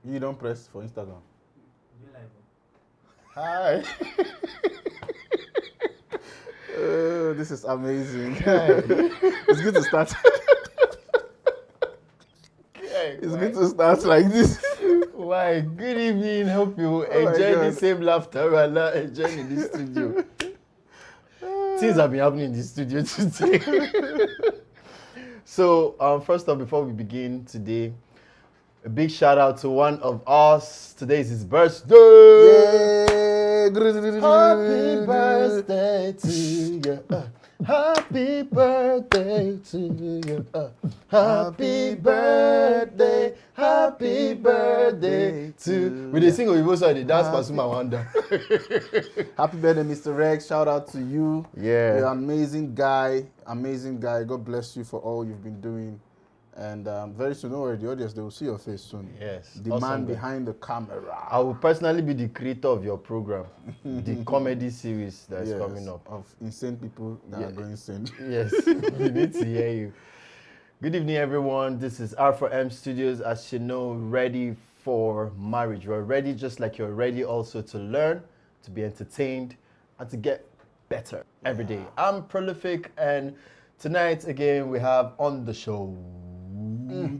You don't press for Instagram. Hi. This is amazing. It's good to start. It's good to start like this. Why? Good evening. Hope you Oh my enjoy the God. same laughter we are now enjoying in the studio. Things have been happening in the studio today. So, first off, before we begin today, a big shout out to one of us. Today is his birthday. Yay! Happy birthday to you. Happy birthday to you. Happy birthday. Happy birthday to. We dey sing Oyibo song, dey dance Pasuma Wonder. Happy birthday, Mr. Rex. Shout out to you. Yeah. You're an amazing guy. Amazing guy. God bless you for all you've been doing. And very soon, don't worry, the audience, they will see your face soon. Yes. The awesome man guy. behind the camera. I will personally be the creator of your program, the comedy series that's Yes, coming up. of insane people that are going insane. Yes, we need to hear you. Good evening, everyone. This is R4M Studios, as you know, ready for marriage. We're ready just like you're ready also to learn, to be entertained, and to get better every day. I'm Prolific, and tonight, again, we have on the show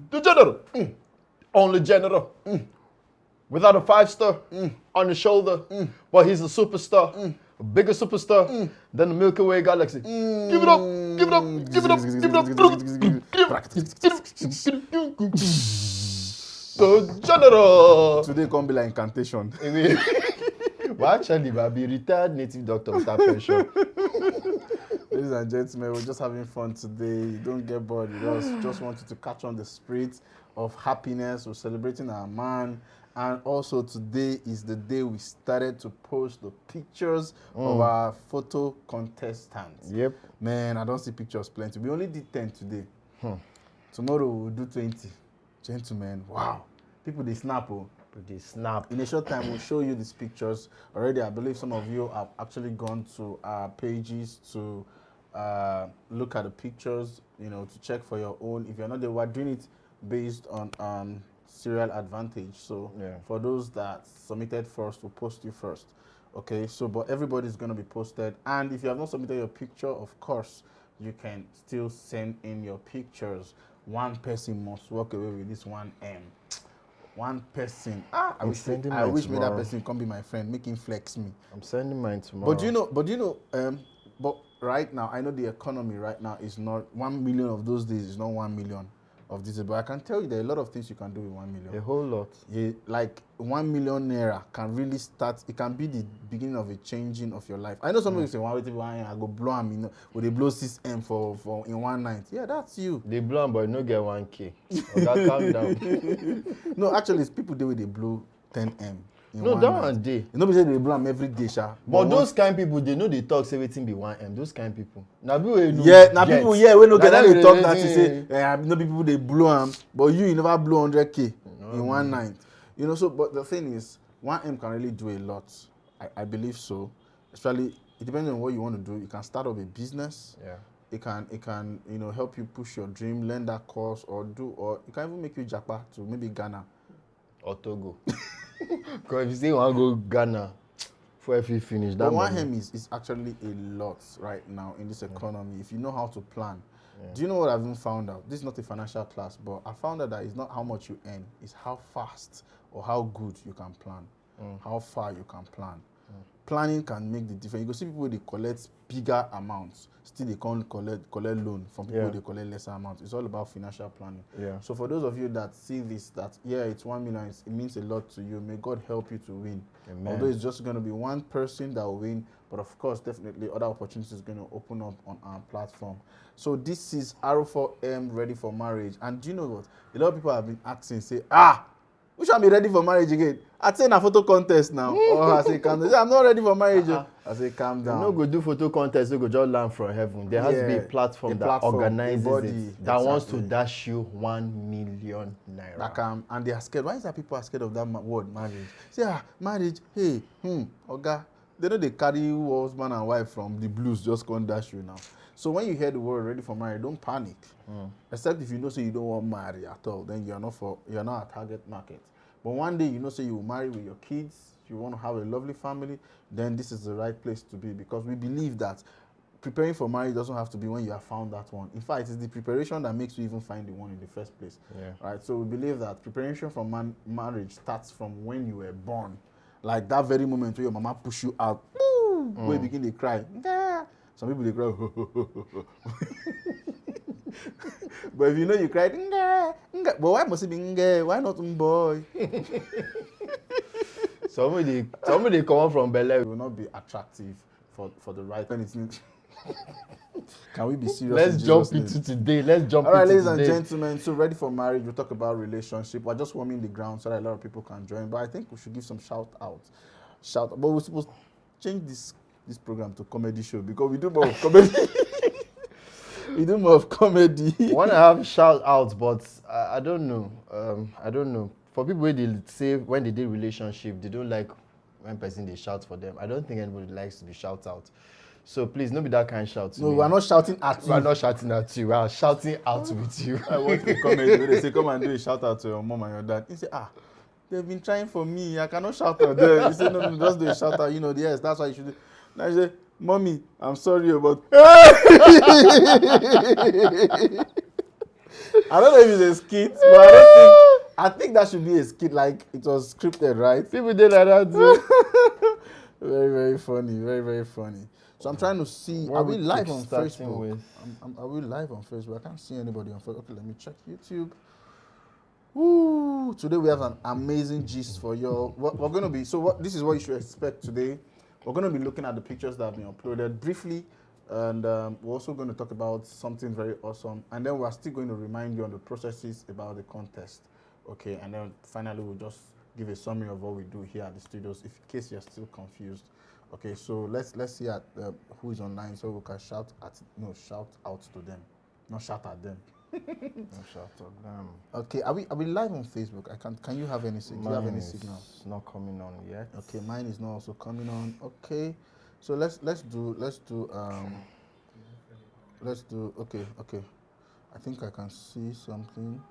the general, only general, without a 5-star on the shoulder, but he's a superstar, a bigger superstar than the Milky Way galaxy. Give it up, give it up, give it up, give it up. The general. Today can't be like incantation. Well, actually, I'll be retired native doctor without pension. Ladies and gentlemen, we're just having fun today. Don't get bored with us. Just want you to catch on the spirit of happiness. We're celebrating our man. And also today is the day we started to post the pictures of our photo contestants. Yep. Man, I don't see pictures plenty. We only did 10 today. Tomorrow we'll do 20. Gentlemen, wow. People, they snap. Oh. They snap. In a short time, we'll show you these pictures. Already, I believe some of you have actually gone to our pages to look at the pictures, to check for your own. If you're not there, we're doing it based on serial advantage. So for those that submitted first, we'll post you first. Okay, so but everybody's going to be posted. And if you have not submitted your picture, of course, you can still send in your pictures. One person must walk away with this 1M. One person. I wish that person come be my friend, make him flex me. I'm sending mine tomorrow. But right now, I know the economy right now is not 1 million of those days is not 1 million of this. But I can tell you there are a lot of things you can do with 1 million. A whole lot. Yeah, like 1 million naira can really start. It can be the beginning of a changing of your life. I know some people say, I go blow them, will they blow 6M for in one night? Yeah, that's you. They blow them, but no get 1K. Okay, calm down. No, actually, it's people they blow 10M. No, that one day. You know, we say they blow them every day, sha. But those kind people, they know they talk, say everything be 1M. Those kind people. Now people we no get that they talk that you say, no people they blow them, but you never blow 100K in one night. So but the thing is, 1M can really do a lot. I believe so. Especially, it depends on what you want to do. You can start up a business. Yeah. It can help you push your dream, learn that course, or it can even make you japa to maybe Ghana or Togo. Because if you say you want to go Ghana, before if you finish that. But 1M is actually a lot right now in this economy. If you know how to plan. Do you know what I've even found out? This is not a financial class, but I found out that it's not how much you earn, it's how fast or how good you can plan, how far you can plan. Planning can make the difference. You go see people they collect bigger amounts, still they can't collect loan from people they collect lesser amounts. It's all about financial planning. Yeah. So for those of you that see this, it's 1 million, it means a lot to you. May God help you to win. Amen. Although it's just going to be one person that will win, but of course, definitely other opportunities going to open up on our platform. So this is R4M ready for marriage. And do you know what? A lot of people have been asking, say, we shall be ready for marriage again. I say a photo contest now. Or I say, calm down. I'm not ready for marriage. I say, calm down. You no go do photo contest, you go just land from heaven. There has to be a platform that organizes it, that wants to dash you 1 million naira. And they are scared. Why is that people are scared of that word, marriage? Say, marriage, hey, Oga. They know they carry husband and wife from the blues, just can't dash you now. So when you hear the word ready for marriage, don't panic. Except if you know so you don't want marry at all, then you're not a target market. But one day, say you will marry with your kids, you want to have a lovely family, then this is the right place to be, because we believe that preparing for marriage doesn't have to be when you have found that one. In fact, it's the preparation that makes you even find the one in the first place. Yeah. Right? So we believe that preparation for marriage starts from when you were born. Like that very moment where your mama push you out, where you begin to cry. Some people they cry. But if you cried, but why must it be why not boy? Somebody come out from Bel Air It will not be attractive for the right anything. Can we be serious? Let's jump into today. All right, ladies and gentlemen, so ready for marriage. We'll talk about relationship. We're just warming the ground so that a lot of people can join. But I think we should give some shout out. But we're supposed to change this program to comedy show, because we do more of comedy. We do more of comedy. I want to have shout outs, but I don't know. I don't know. For people where they say when they did relationship, they don't like when person they shout for them. I don't think anybody likes to be shout out. So please, don't be that kind of shout to me. We're not shouting at you. We're not shouting at you. We are shouting out with you. I watch the comedy where they say, come and do a shout out to your mom and your dad. You say, they've been trying for me. I cannot shout out them. You say, no, just do a shout out. Yes, that's why you should do. Now you say, mommy, I'm sorry about. I don't know if it's a skit, but I think that should be a skit, like it was scripted, right? People did like that too. Very, very funny. Very, very funny. So I'm trying to see, are we live on Facebook? Are we live on Facebook? I can't see anybody on Facebook. Okay, let me check YouTube. Woo! Today we have an amazing gist for you. We're going to be, this is what you should expect today. We're going to be looking at the pictures that have been uploaded briefly, and we're also going to talk about something very awesome. And then we're still going to remind you on the processes about the contest. Okay, and then finally we'll just give a summary of what we do here at the studios, in case you're still confused. Okay, so let's see at who is online, so we can shout out to them, not shout at them. No shout at them. Okay, are we live on Facebook? Can you have any signal? Do you have any signal? It's not coming on yet. Okay, mine is not also coming on. Okay, so let's do okay. I think I can see something.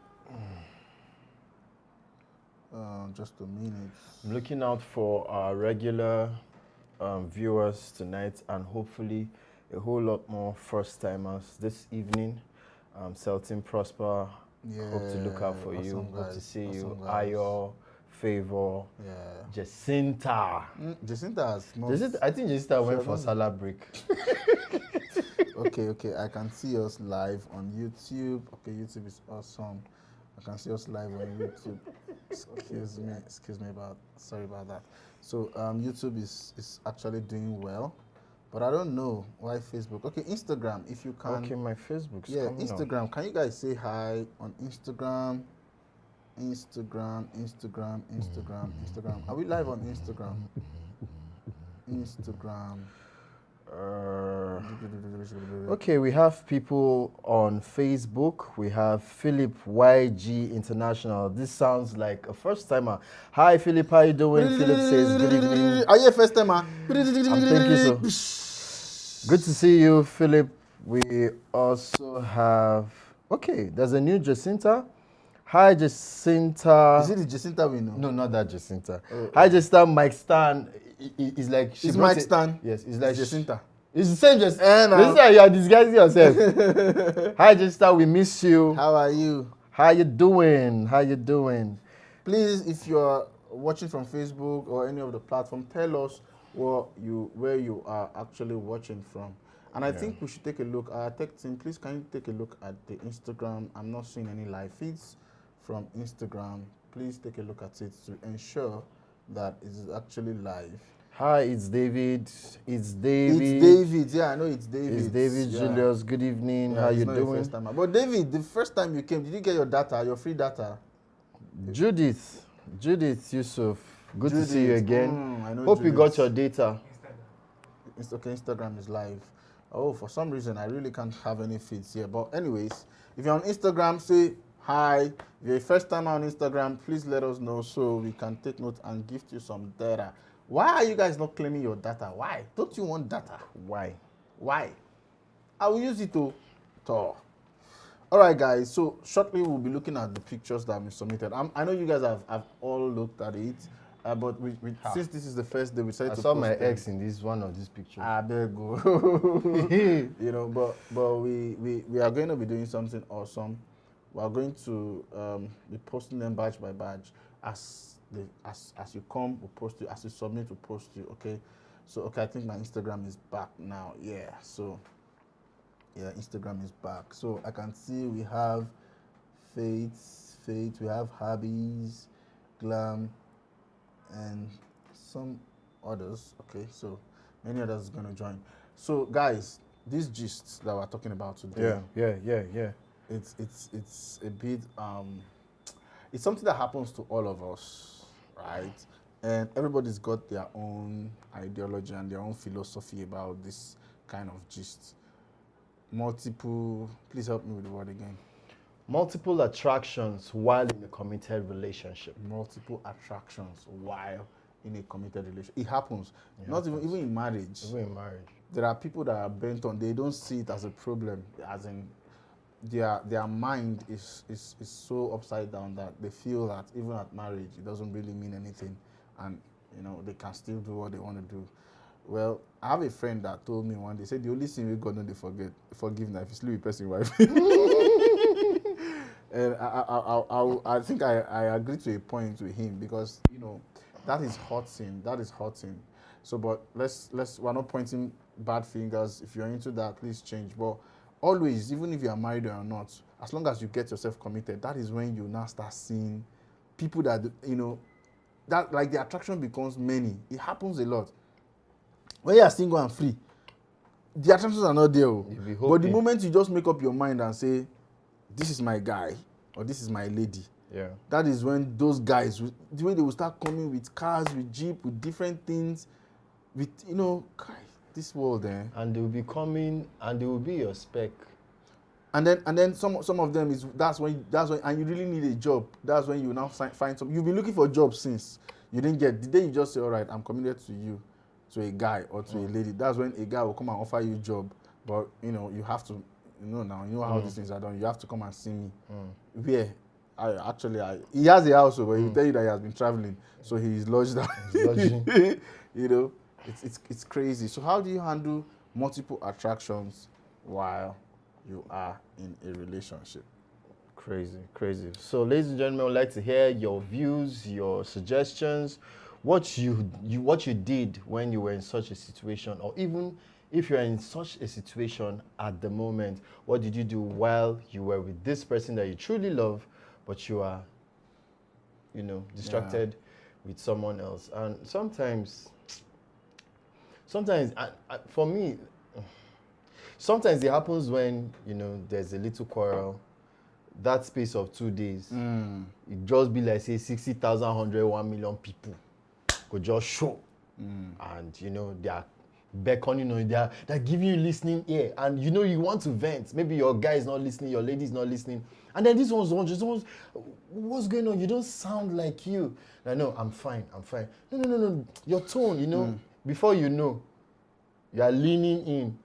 Just a minute. I'm looking out for our regular viewers tonight, and hopefully a whole lot more first timers this evening. Celtin Prosper, hope to look out for you. Hope to see you. Ayo, Favor, Jacinta. Jacinta has not. I think Jacinta went for salad break. Okay. I can see us live on YouTube. Okay, YouTube is awesome. I can see us live on YouTube. Excuse me sorry about that. So YouTube is actually doing well, but I don't know why Facebook. Okay, Instagram, if you can. Okay, my Facebook's coming Instagram. on. Can you guys say hi on Instagram? Instagram. Are we live on Instagram? Okay, we have people on Facebook. We have Philip YG International. This sounds like a first timer. Hi Philip, how you doing? Philip says good evening. Are you a first timer? Thank you, so. Good to see you, Philip. We also have, okay, there's a new Jacinta. Hi Jacinta. Is it the Jacinta we know? No, not that Jacinta. Hi Jacinta, Mike Stan. It's like it's Mike Stan. Yes, it's like Jacinta. It's the same Jacinta. Jacinta, you are disguising yourself. Hi Jacinta, we miss you. How are you? How you doing? Please, if you're watching from Facebook or any of the platform, tell us where you are actually watching from. And I think we should take a look. Our tech team, please can you take a look at the Instagram? I'm not seeing any live feeds from Instagram. Please take a look at it to ensure that it is actually live. Hi, it's David. It's David. Yeah, I know it's David. It's David Julius. Good evening. How you doing? But David, the first time you came, did you get your data, your free data? Judith Yusuf. Good to see you again. I know Hope Judith. you got your data. It's okay, Instagram is live. Oh, for some reason, I really can't have any feeds here. But anyways, if you're on Instagram, say hi. If you're a first time on Instagram, please let us know so we can take note and gift you some data. Why are you guys not claiming your data? Why? Don't you want data? Why? I will use it to. All right, guys. So shortly we'll be looking at the pictures that have been submitted. I know you guys have all looked at it, but since this is the first day, we decided I to saw post my them. ex in one of these pictures. Ah, there you go. You know, but we are going to be doing something awesome. We are going to be posting them badge by badge as you come. We'll post you as you submit. We'll post you. Okay. So okay, I think my Instagram is back now. Yeah. So yeah, Instagram is back. So I can see we have Faith. We have Habbies, Glam, and some others. Okay, so many others are gonna join. So guys, this gist that we're talking about today, Yeah. it's a bit it's something that happens to all of us, right? And everybody's got their own ideology and their own philosophy about this kind of gist. Multiple, please help me with the word again. Multiple attractions while in a committed relationship. Multiple attractions while in a committed relationship. It happens. Not even in marriage. Even in marriage. There are people that are bent on, they don't see it as a problem, as in their mind is so upside down that they feel that even at marriage it doesn't really mean anything, and you know they can still do what they want to do. Well, I have a friend that told me one day, said the only thing we God know they forgive now if you sleep with person wife. And I think I agree to a point with him, because you know that is hurting. So, but we're not pointing bad fingers. If you're into that, please change. But always, even if you are married or not, as long as you get yourself committed, that is when you now start seeing people that you know that like the attraction becomes many. It happens a lot. When you are single and free, the attractions are not there. But the moment you just make up your mind and say, this is my guy or this is my lady, that is when those guys, the way they will start coming with cars, with Jeep, with different things, with, you know, this world, and they will be coming and they will be your spec. And then some of them is that's when and you really need a job. That's when you now find some. You've been looking for a job since you didn't get. The day you just say, all right, I'm committed to you, to a guy or to a lady, that's when a guy will come and offer you a job. But you know, you have to, you know how these things are done. You have to come and see me. Where he has a house, but he'll tell you that he has been traveling, so he's lodged down. You know, it's crazy. So how do you handle multiple attractions while you are in a relationship? Crazy. So, ladies and gentlemen, I'd like to hear your views, your suggestions, what you did when you were in such a situation, or even if you're in such a situation at the moment, what did you do while you were with this person that you truly love, but you are, you know, distracted with someone else? And sometimes, for me, sometimes it happens when, you know, there's a little quarrel. That space of 2 days, it just be like, say, 60,000, 100, 1 million people could just show. And, you know, they are beckoning on you, they're giving you listening ear. And, you know, you want to vent. Maybe your guy is not listening, your lady is not listening. And then this one's what's going on? You don't sound like you. I know, I'm fine. No. Your tone, you know, before you know, you are leaning in.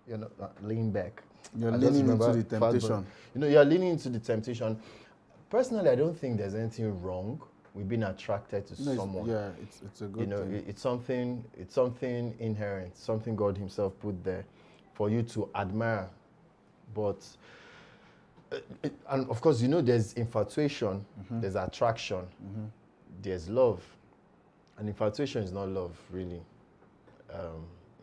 You're not leaning back. You're leaning into the temptation. You know, you're leaning into the temptation. Personally, I don't think there's anything wrong with being attracted to someone. It's a good thing. It's something inherent, something God Himself put there for you to admire. But and of course, you know, there's infatuation, there's attraction, there's love, and infatuation is not love, really.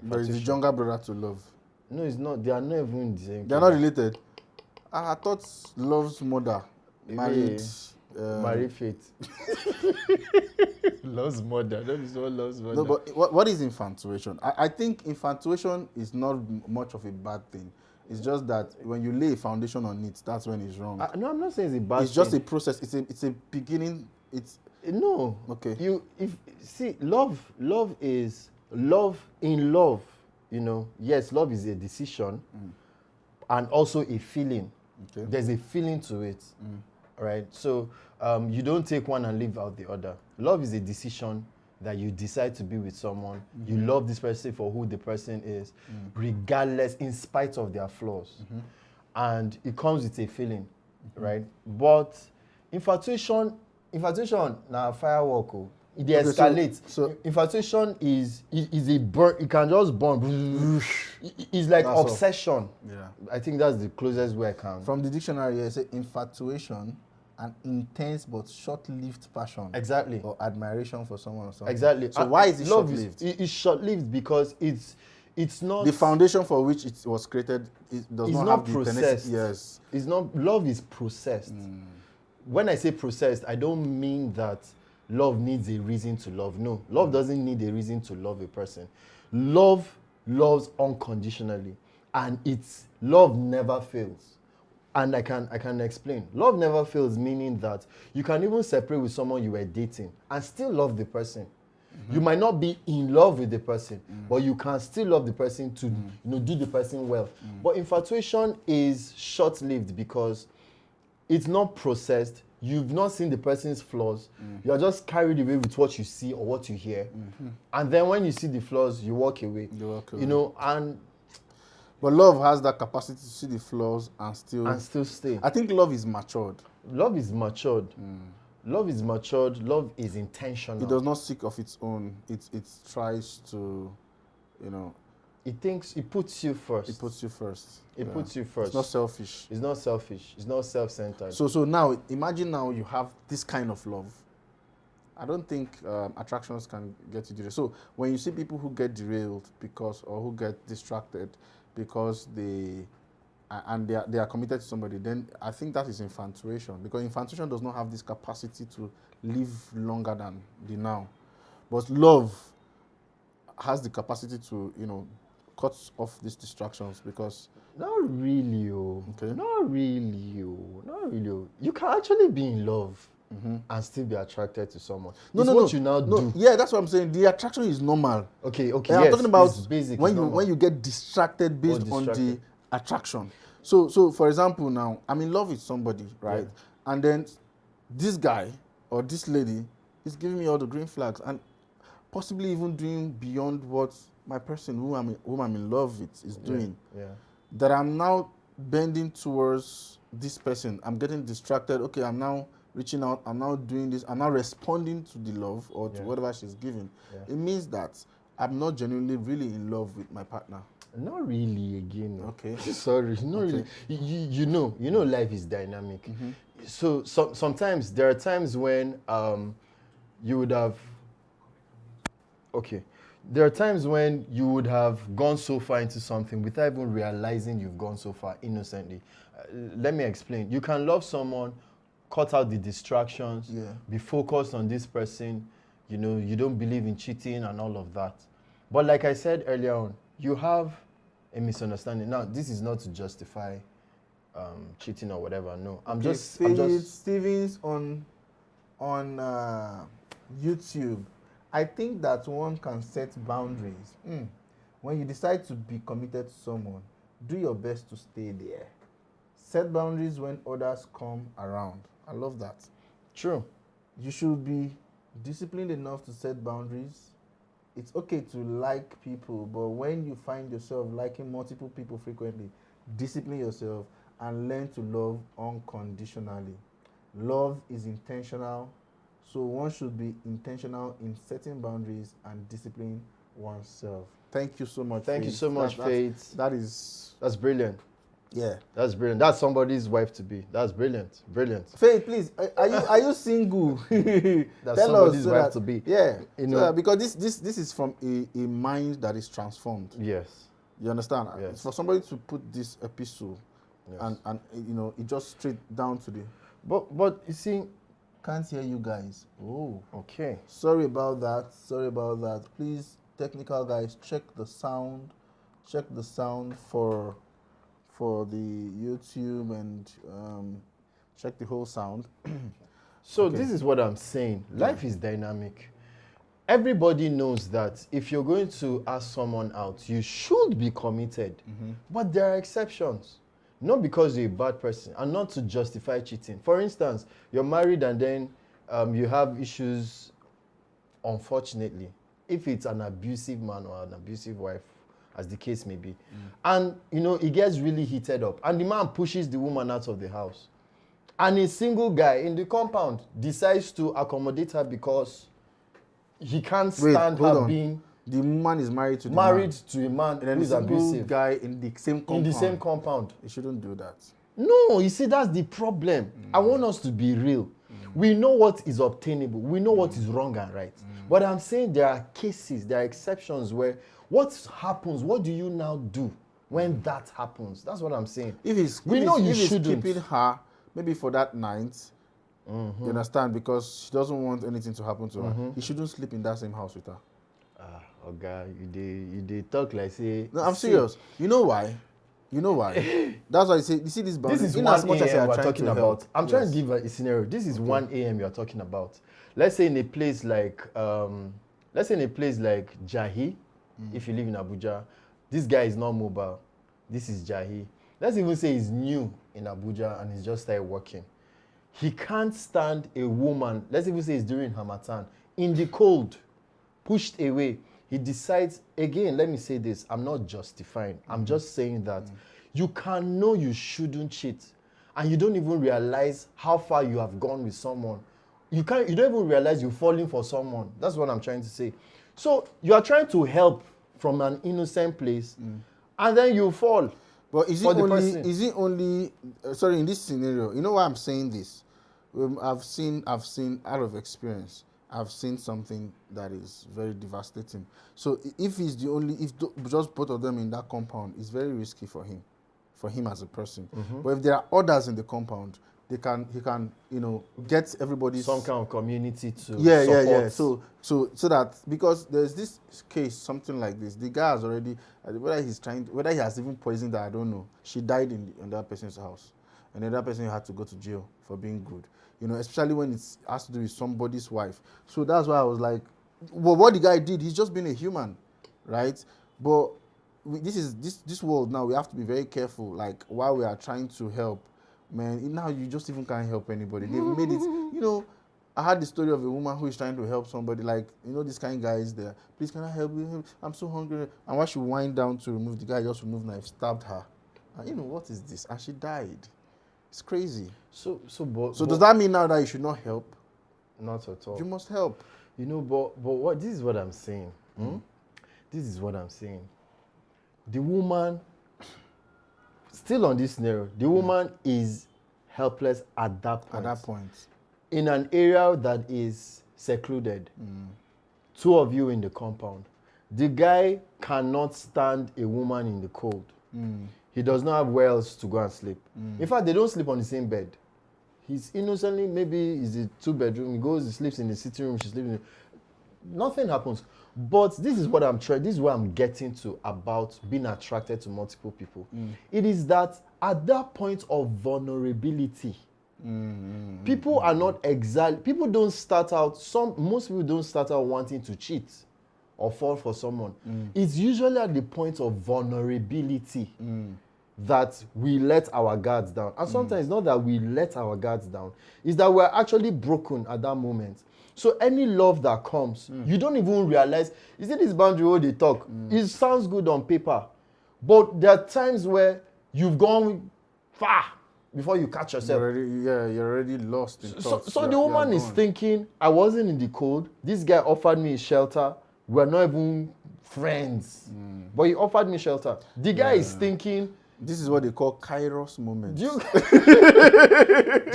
But it's the younger brother to love. No, it's not. They are not even the same. They are not related. I thought love's mother married. Marry Faith. Love's mother. That is what love's mother. No, but what is infatuation? I think infatuation is not much of a bad thing. It's just that when you lay a foundation on it, that's when it's wrong. No, I'm not saying it's a bad thing. It's just a process. It's a beginning. No. Okay. Love is love in love. You know, yes, love is a decision and also a feeling. Okay. There's a feeling to it, right? So you don't take one and leave out the other. Love is a decision that you decide to be with someone. You love this person for who the person is, regardless, in spite of their flaws. and it comes with a feeling, right? But infatuation na firework. It escalates. So infatuation is a burn. It can just burn. It's like That's obsession. all. Yeah. I think that's the closest way I can. From the dictionary, I say infatuation, an intense but short-lived passion. Exactly. Or admiration for someone or something. Exactly. So why is it love short-lived? It's short-lived because it's not The foundation for which it was created does it's not not have the processed. Yes. It's not. Love is processed. When I say processed, I don't mean that love needs a reason to love. No, love doesn't need a reason to love a person. Love loves unconditionally, and love never fails. And I can explain. Love never fails, meaning that you can even separate with someone you were dating and still love the person. You might not be in love with the person, but you can still love the person to do the person well. But infatuation is short-lived because it's not processed. You've not seen the person's flaws. You're just carried away with what you see or what you hear. And then when you see the flaws, you walk away. But love has that capacity to see the flaws and still stay. I think love is matured. Love is matured. Love is matured. Love is intentional. It does not seek of its own. It tries to, It puts you first. It puts you first. It puts you first. It's not selfish. It's not selfish. It's not self-centered. So now, imagine now you have this kind of love. I don't think attractions can get you derailed. So when you see people who get derailed or who get distracted because they are committed to somebody, then I think that is infatuation, because infatuation does not have this capacity to live longer than the now. But love has the capacity to, cut off these distractions because... Not really, Okay. Not really, Not really. You can actually be in love and still be attracted to someone. What you now do. Yeah, that's what I'm saying. The attraction is normal. Okay. I'm Yes, talking about it's basic, when you get distracted based on the attraction. So for example, now I'm in love with somebody, right? Yeah. And then this guy or this lady is giving me all the green flags and possibly even doing beyond what my person whom I'm in love with is doing. Yeah. That I'm now bending towards this person. I'm getting distracted. Okay, I'm now reaching out. I'm now doing this. I'm now responding to the love or to whatever she's giving. Yeah. It means that I'm not genuinely really in love with my partner. Not really, again. Okay. Sorry, not really. You know, life is dynamic. So sometimes there are times when you would have. Okay. There are times when you would have gone so far into something without even realizing you've gone so far innocently. Let me explain. You can love someone, cut out the distractions, be focused on this person. You don't believe in cheating and all of that. But like I said earlier on, you have a misunderstanding. Now, this is not to justify cheating or whatever. No, I'm just Stevens on YouTube. I think that one can set boundaries. When you decide to be committed to someone, do your best to stay there. Set boundaries when others come around. I love that. True. You should be disciplined enough to set boundaries. It's okay to like people, but when you find yourself liking multiple people frequently, discipline yourself and learn to love unconditionally. Love is intentional. So one should be intentional in setting boundaries and disciplining oneself. Thank you so much. Thank you so much, Faith. That's brilliant. Yeah, that's brilliant. That's somebody's wife to be. That's brilliant. Faith, please, are you single? That's Tell somebody's us wife to be. Yeah, because this is from a mind that is transformed. Yes. You understand? Yes. It's for somebody to put this epistle, and it just straight down to the. But you see. Can't hear you guys. Oh, okay. Sorry about that. Please, technical guys, check the sound for the YouTube and check the whole sound. So okay. This is what I'm saying. Life is dynamic. Everybody knows that if you're going to ask someone out, you should be committed. But there are exceptions. Not because you're a bad person, and not to justify cheating. For instance, you're married and then you have issues, unfortunately. If it's an abusive man or an abusive wife, as the case may be. And, it gets really heated up. And the man pushes the woman out of the house. And a single guy in the compound decides to accommodate her because he can't stand her being... The woman is married to a man who is abusive. Guy in the same compound. In the same compound. He shouldn't do that. No, you see, that's the problem. I want us to be real. We know what is obtainable. We know what is wrong and right. But I'm saying there are cases, there are exceptions where what happens, what do you now do when that happens? That's what I'm saying. If he's keeping her, maybe for that night, you understand, because she doesn't want anything to happen to her, he shouldn't sleep in that same house with her. God, you did talk like say... No, I'm serious. You know why? That's why I say, you see this boundary. This is 1 a.m. we're talking about. I'm trying to give a scenario. This is 1 a.m. you're talking about. Let's say in a place like Jahi, if you live in Abuja, this guy is not mobile. This is Jahi. Let's even say he's new in Abuja and he's just started working. He can't stand a woman, let's even say it's during Hamatan, in the cold, pushed away. He decides, again, let me say this, I'm not justifying. I'm just saying that you can know you shouldn't cheat and you don't even realize how far you have gone with someone. You don't even realize you're falling for someone. That's what I'm trying to say. So you are trying to help from an innocent place and then you fall. But is it only sorry, in this scenario, you know why I'm saying this? I've seen out of experience, I've seen something that is very devastating. So if just both of them in that compound, it's very risky for him as a person. But if there are others in the compound, he can get everybody some kind of community to support. So that, because there's this case, something like this, the guy has already, whether he has even poisoned her, I don't know. She died in that person's house, and then that person had to go to jail for being good. Especially when it has to do with somebody's wife. So that's why I was like, well, what the guy did, he's just being a human, right? But this world now, we have to be very careful. Like, while we are trying to help, man, now you just even can't help anybody. They've made it, I had the story of a woman who is trying to help somebody, like, this kind of guy is there. Please, can I help you? I'm so hungry. And while she wind down to remove, the guy just removed knife, stabbed her. And what is this? And she died. It's crazy. So does that mean now that you should not help? Not at all. You must help. But this is what I'm saying. This is what I'm saying. The woman, still on this scenario, the woman is helpless at that point. In an area that is secluded. Two of you in the compound. The guy cannot stand a woman in the cold. He does not have where else to go and sleep. In fact, they don't sleep on the same bed. He's innocently, maybe it's a 2-bedroom. He sleeps in the sitting room, she's sleeping in nothing happens. But this is what I'm getting to about being attracted to multiple people. It is that at that point of vulnerability, people are not people don't start out, most people don't start out wanting to cheat or fall for someone. It's usually at the point of vulnerability that we let our guards down. And sometimes not that we let our guards down, it's that we're actually broken at that moment. So any love that comes, you don't even realize, you see this boundary where they talk, it sounds good on paper, but there are times where you've gone far before you catch yourself. You're already lost in thoughts. So the woman is thinking, I wasn't in the cold, this guy offered me shelter, we're not even friends, but he offered me shelter. The guy is thinking, this is what they call Kairos moments.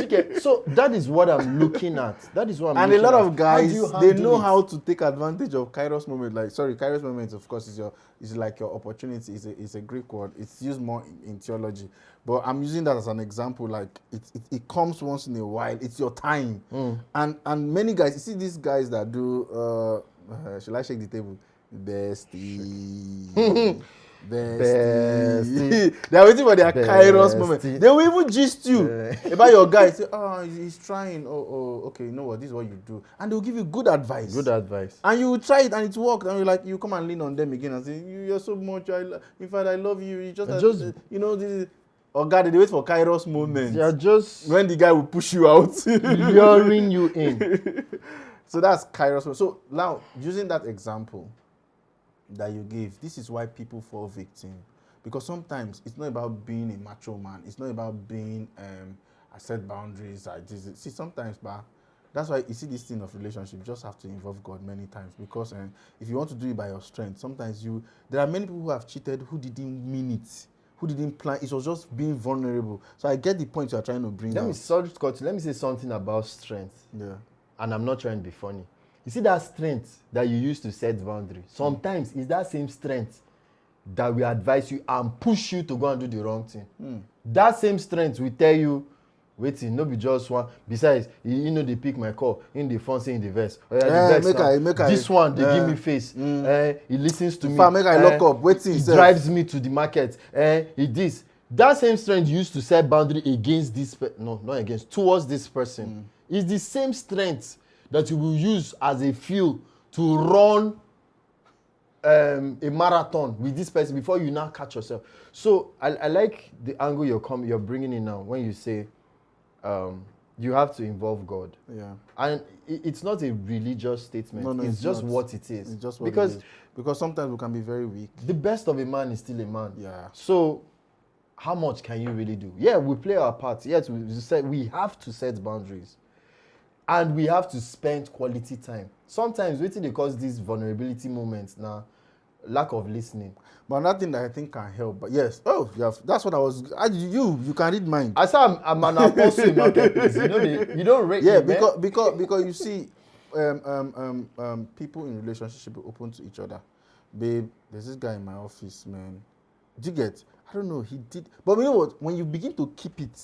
Okay, so that is what I'm looking at. That is what I'm looking at. And a lot of guys, they know how to take advantage of Kairos moment. Kairos moment, of course, is like your opportunity. It's a Greek word. It's used more in theology. But I'm using that as an example. Like, it comes once in a while. It's your time. And many guys, you see these guys that do, shall I shake the table? Bestie. Bestie. They're waiting for their Kairos moment. They will even gist you about your guy. Say, he's trying. Okay, you know what? This is what you do. And they'll give you good advice. And you will try it and it worked. And you come and lean on them again and say, you're so much. In fact, I love you. This is. Oh God, they wait for Kairos moments. You're just when the guy will push you out, luring you in. So that's Kairos. So now, using that example, that you gave, this is why people fall victim. Because sometimes it's not about being a macho man. It's not about being, I set boundaries. See, sometimes, but that's why you see this thing of relationship. You just have to involve God many times. Because if you want to do it by your strength, sometimes there are many people who have cheated who didn't mean it, who didn't plan. It was just being vulnerable. So I get the point you are trying to bring out. Let me say something about strength. Yeah. And I'm not trying to be funny. You see that strength that you use to set boundaries? Sometimes it's that same strength that will advise you and push you to go and do the wrong thing. That same strength will tell you, waiting, no be just one. Besides, you know they pick my call in the front, say in the verse. Oh, yeah, the verse this one, they give me face. He listens to me. Make I lock up. Waiting. He drives me to the market. He this. That same strength you used to set boundary against this not against, towards this person. Is the same strength that you will use as a fuel to run a marathon with this person before you now catch yourself. So I like the angle you're bringing in now when you say you have to involve God. Yeah. And it's not a religious statement. No, it's just what it is. It's just what it is. Because sometimes we can be very weak. The best of a man is still a man. Yeah. So how much can you really do? Yeah, we play our part. Yes, we have to set boundaries. And we have to spend quality time. Sometimes waiting they cause these vulnerability moments now, lack of listening. But another thing that I think can help. But yes, that's what I was. You can read mind. I say I'm an apostle in marketplace. You don't rate me, because you see, people in relationship should be open to each other. Babe, there's this guy in my office, man. Do you get? I don't know. He did, but you know what? When you begin to keep it